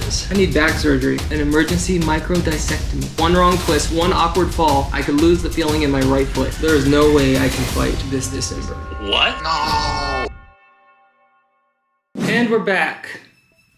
is. I need back surgery, an emergency microdissectomy. One wrong twist, one awkward fall, I could lose the feeling in my right foot. There is no way I can fight this December. What? No. And we're back.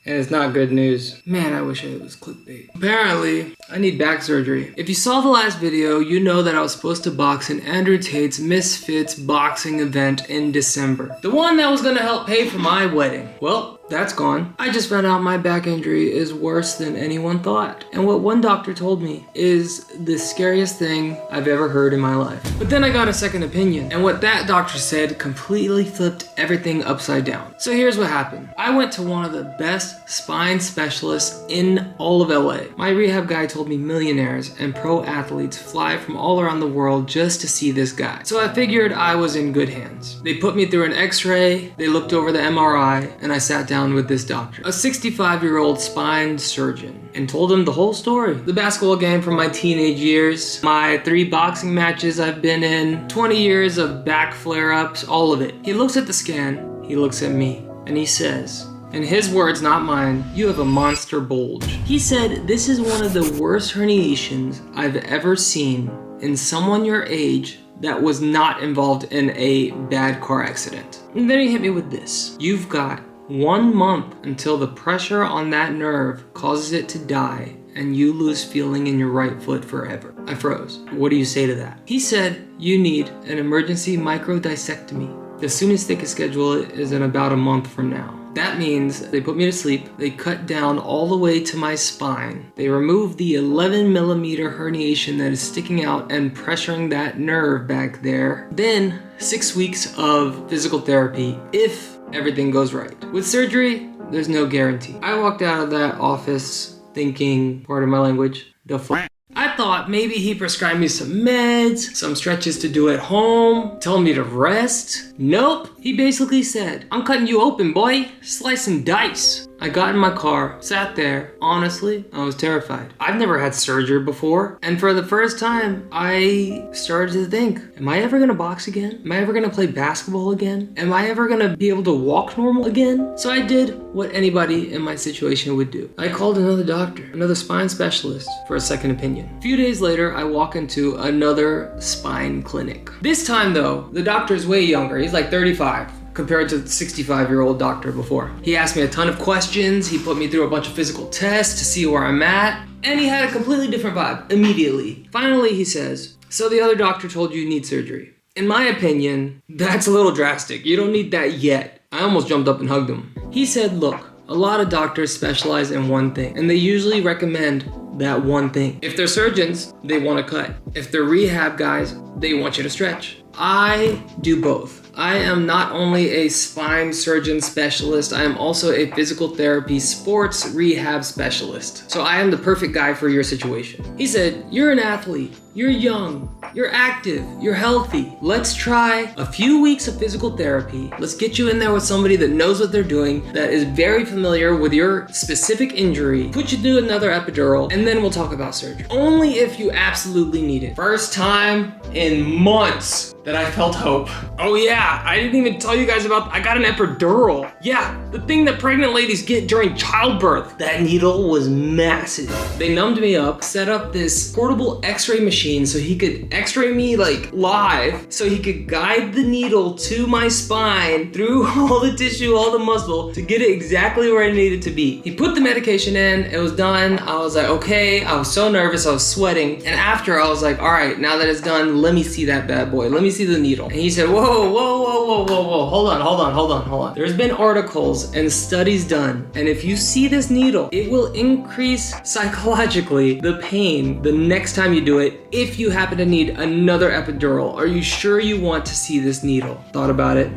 And it's not good news. Man, I wish it was clickbait. Apparently, I need back surgery. If you saw the last video, you know that I was supposed to box in Andrew Tate's Misfits boxing event in December. The one that was gonna help pay for my wedding. Well, that's gone. I just found out my back injury is worse than anyone thought. And what one doctor told me is the scariest thing I've ever heard in my life. But then I got a second opinion, and what that doctor said completely flipped everything upside down. So here's what happened. I went to one of the best spine specialists in all of LA. My rehab guy told me millionaires and pro athletes fly from all around the world just to see this guy. So I figured I was in good hands. They put me through an x-ray, they looked over the MRI, and I sat down with this doctor, a 65-year-old spine surgeon, and told him the whole story. The basketball game from my teenage years, my 3 boxing matches I've been in, 20 years of back flare-ups, all of it. He looks at the scan, he looks at me, and he says, in his words, not mine, "You have a monster bulge." He said, "This is one of the worst herniations I've ever seen in someone your age that was not involved in a bad car accident." And then he hit me with this. "You've got 1 month until the pressure on that nerve causes it to die and you lose feeling in your right foot forever." I froze. What do you say to that? He said, "You need an emergency microdissectomy. The soonest they can schedule it is in about a month from now." That means they put me to sleep, they cut down all the way to my spine, they remove the 11mm herniation that is sticking out and pressuring that nerve back there, then 6 weeks of physical therapy if everything goes right. With surgery, there's no guarantee. I walked out of that office thinking, pardon my language, the fuck. I thought maybe he prescribed me some meds, some stretches to do at home, telling me to rest. Nope. He basically said, "I'm cutting you open, boy. Slice and dice." I got in my car, sat there. Honestly, I was terrified. I've never had surgery before, and for the first time, I started to think, am I ever gonna box again? Am I ever gonna play basketball again? Am I ever gonna be able to walk normal again? So I did what anybody in my situation would do. I called another doctor, another spine specialist, for a second opinion. A few days later, I walk into another spine clinic. This time though, the doctor's way younger. He's like 35. Compared to the 65-year-old doctor before. He asked me a ton of questions, he put me through a bunch of physical tests to see where I'm at, and he had a completely different vibe immediately. Finally, he says, "So the other doctor told you need surgery." In my opinion, that's a little drastic. You don't need that yet. I almost jumped up and hugged him. He said, "Look, a lot of doctors specialize in one thing, and they usually recommend that one thing. If they're surgeons, they want to cut. If they're rehab guys, they want you to stretch. I do both. I am not only a spine surgeon specialist, I am also a physical therapy sports rehab specialist. So I am the perfect guy for your situation." He said, "You're an athlete, you're young, you're active, you're healthy. Let's try a few weeks of physical therapy. Let's get you in there with somebody that knows what they're doing, that is very familiar with your specific injury, put you through another epidural, and then we'll talk about surgery. Only if you absolutely need it." First time in months that I felt hope. Oh yeah, I didn't even tell you guys about, I got an epidural. Yeah, the thing that pregnant ladies get during childbirth. That needle was massive. They numbed me up, set up this portable x-ray machine so he could x-ray me like live, so he could guide the needle to my spine through all the tissue, all the muscle to get it exactly where I needed to be. He put the medication in, it was done. I was like, okay, I was so nervous, I was sweating. And after I was like, all right, now that it's done, let me see that bad boy. Let me see the needle. And he said, whoa, hold on. There's been articles and studies done, and if you see this needle, it will increase psychologically the pain the next time you do it if you happen to need another epidural. Are you sure you want to see this needle? Thought about it.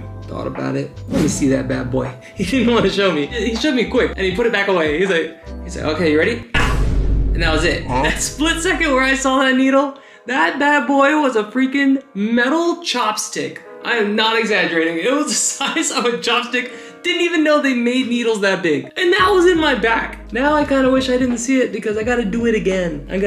Let me see that bad boy. He didn't want to show me. He showed me quick, and he put it back away. He's like, okay, you ready? And that was it. That split second where I saw that needle, that bad boy was a freaking metal chopstick. I am not exaggerating. It was the size of a chopstick. Didn't even know they made needles that big. And that was in my back. Now I kind of wish I didn't see it because I gotta do it again. I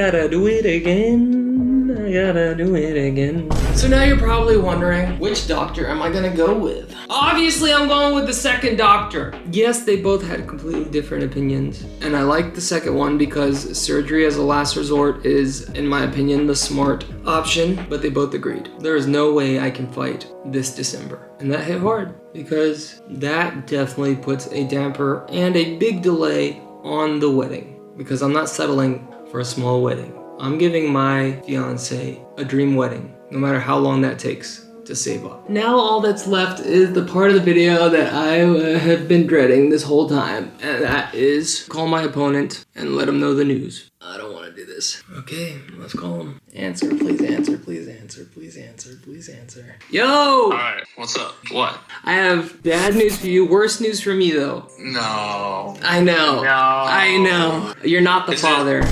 gotta do it again. So now you're probably wondering, which doctor am I gonna go with? Obviously, I'm going with the second doctor. Yes, they both had completely different opinions. And I like the second one because surgery as a last resort is, in my opinion, the smart option, but they both agreed. There is no way I can fight this December. And that hit hard because that definitely puts a damper and a big delay on the wedding because I'm not settling for a small wedding. I'm giving my fiance a dream wedding, no matter how long that takes to save up. Now all that's left is the part of the video that I have been dreading this whole time, and that is call my opponent and let him know the news. I don't want to do this. Okay, let's call him. Answer, please answer, please answer, please answer, please answer. Yo! Alright, what's up? What? I have bad news for you, worse news for me though. No. I know. No. I know. You're not the father.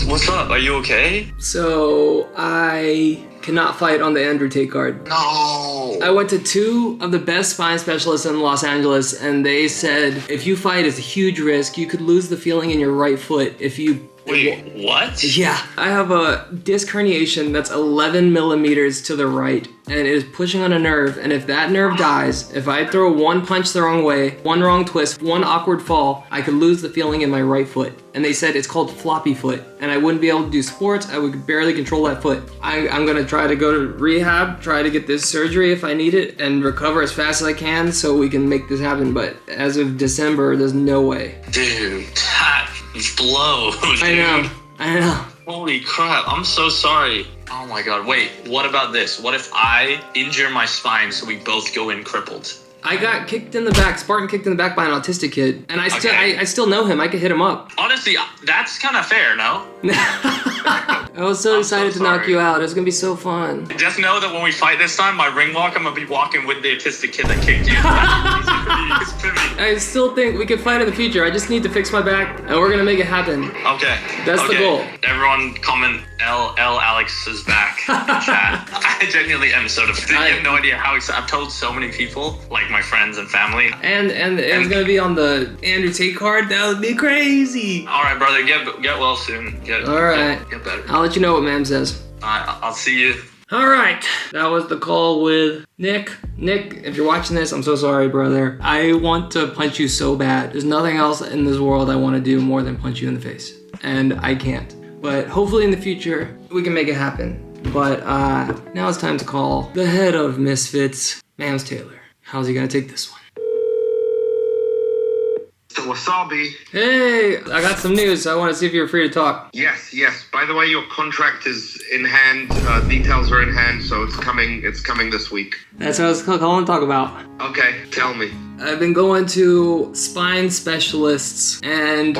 What's up? Are you okay? So, I cannot fight on the Andrew Tate card. No. I went to 2 of the best spine specialists in Los Angeles, and they said, if you fight, it's a huge risk. You could lose the feeling in your right foot if you... Wait, what? Yeah. I have a disc herniation that's 11 millimeters to the right, and it is pushing on a nerve, and if that nerve dies, if I throw one punch the wrong way, one wrong twist, one awkward fall, I could lose the feeling in my right foot. And they said it's called floppy foot, and I wouldn't be able to do sports. I would barely control that foot. I'm gonna try to go to rehab, try to get this surgery if I need it, and recover as fast as I can so we can make this happen. But as of December, there's no way. Dude, that blows. I know. Holy crap, I'm so sorry. Oh my god, wait, what about this? What if I injure my spine so we both go in crippled? I got kicked in the back, Spartan kicked in the back by an autistic kid, and I still know him. I could hit him up. Honestly, that's kind of fair, no? I was so excited to knock you out. It's gonna be so fun. Just know that when we fight this time, my ring walk, I'm gonna be walking with the autistic kid that kicked you. I still think we can fight in the future. I just need to fix my back, and we're gonna make it happen. Okay. That's the goal. Everyone comment L Alex is back in chat. I genuinely am so defeated. You have no idea how excited. I've told so many people, like my friends and family. And it was gonna be on the Andrew Tate card. That would be crazy. All right, brother. Get well soon. Get better. I'll let you know what Mam says. I'll see you. All right, that was the call with Nick. Nick, if you're watching this, I'm so sorry, brother. I want to punch you so bad. There's nothing else in this world I want to do more than punch you in the face, and I can't. But hopefully in the future, we can make it happen. But now it's time to call the head of Misfits, Mams Taylor. How's he gonna take this one? Wassabi. Hey, I got some news, so I want to see if you're free to talk. Yes. By the way, your contract is in hand. Details are in hand, so it's coming this week. That's what I was calling to talk about. Okay, tell me. I've been going to spine specialists, and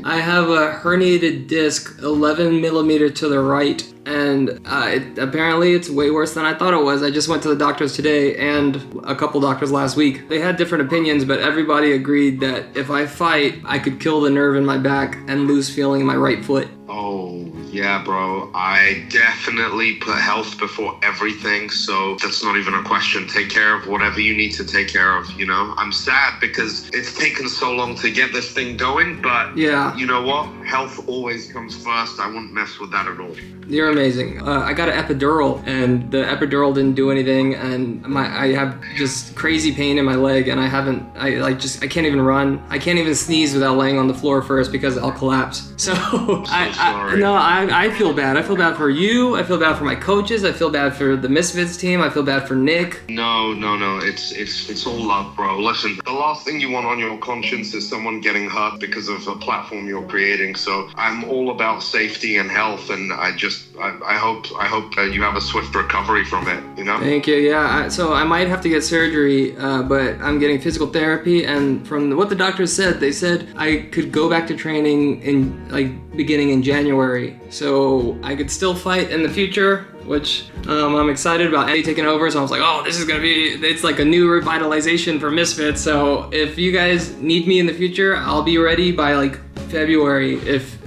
I have a herniated disc, 11 millimeter to the right, and apparently it's way worse than I thought it was. I just went to the doctors today and a couple doctors last week. They had different opinions, but everybody agreed that if I fight, I could kill the nerve in my back and lose feeling in my right foot. Oh, yeah, bro. I definitely put health before everything, so that's not even a question. Take care of whatever you need to take care of, you know? I'm sad because it's taken so long to get this thing going, but yeah, you know what? Health always comes first. I wouldn't mess with that at all. You're amazing. I got an epidural, and the epidural didn't do anything, and I have just crazy pain in my leg, and I can't even run. I can't even sneeze without laying on the floor first because I'll collapse. So I feel bad. I feel bad for you. I feel bad for my coaches. I feel bad for the Misfits team. I feel bad for Nick. No. It's all love, bro. Listen, the last thing you want on your conscience is someone getting hurt because of a platform you're creating. So I'm all about safety and health, and I hope that you have a swift recovery from it, you know? Thank you. Yeah, so I might have to get surgery, but I'm getting physical therapy, and from what the doctors said, they said I could go back to training beginning in January, so I could still fight in the future, which I'm excited about Eddie taking over. So I was like, oh, this is gonna be, it's like a new revitalization for Misfits. So if you guys need me in the future, I'll be ready by like February if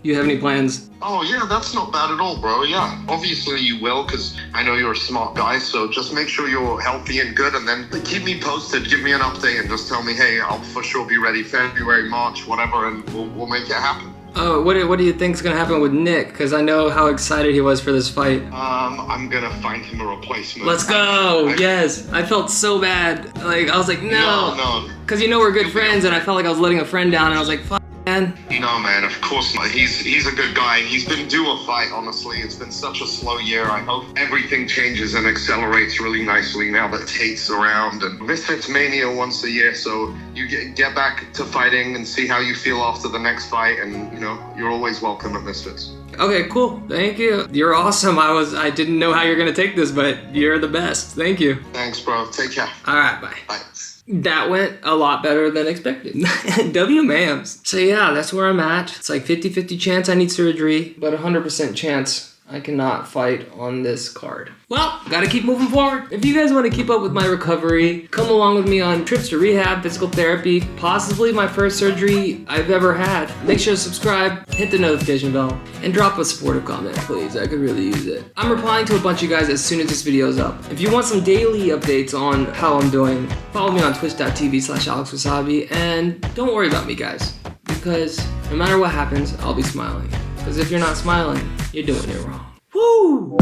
you have any plans. Oh yeah, that's not bad at all, bro. Yeah, obviously you will, because I know you're a smart guy, so just make sure you're healthy and good, and then keep me posted, give me an update, and just tell me, hey, I'll for sure be ready February, March, whatever, and we'll make it happen. Oh, what do you think's gonna happen with Nick? Because I know how excited he was for this fight. I'm gonna find him a replacement. Let's go! Yes! I felt so bad. Like, I was like, no! No. Because you know we're good friends, and I felt like I was letting a friend down, and I was like, fuck, man. No, man, of course not. He's a good guy. He's been due a fight, honestly. It's been such a slow year. I hope everything changes and accelerates really nicely now that Tate's around. And Misfits Mania once a year, so you get back to fighting and see how you feel after the next fight. And, you know, you're always welcome at Misfits. Okay, cool. Thank you. You're awesome. I didn't know how you're gonna take this, but you're the best. Thank you. Thanks, bro. Take care. All right, bye. Bye. That went a lot better than expected. W mams. So yeah, that's where I'm at. It's like 50-50 chance I need surgery, but 100% chance I cannot fight on this card. Well, gotta keep moving forward. If you guys want to keep up with my recovery, come along with me on trips to rehab, physical therapy, possibly my first surgery I've ever had. Make sure to subscribe, hit the notification bell, and drop a supportive comment, please. I could really use it. I'm replying to a bunch of you guys as soon as this video is up. If you want some daily updates on how I'm doing, follow me on twitch.tv/AlexWassabi, and don't worry about me, guys, because no matter what happens, I'll be smiling. Because if you're not smiling, you're doing it wrong. Woo!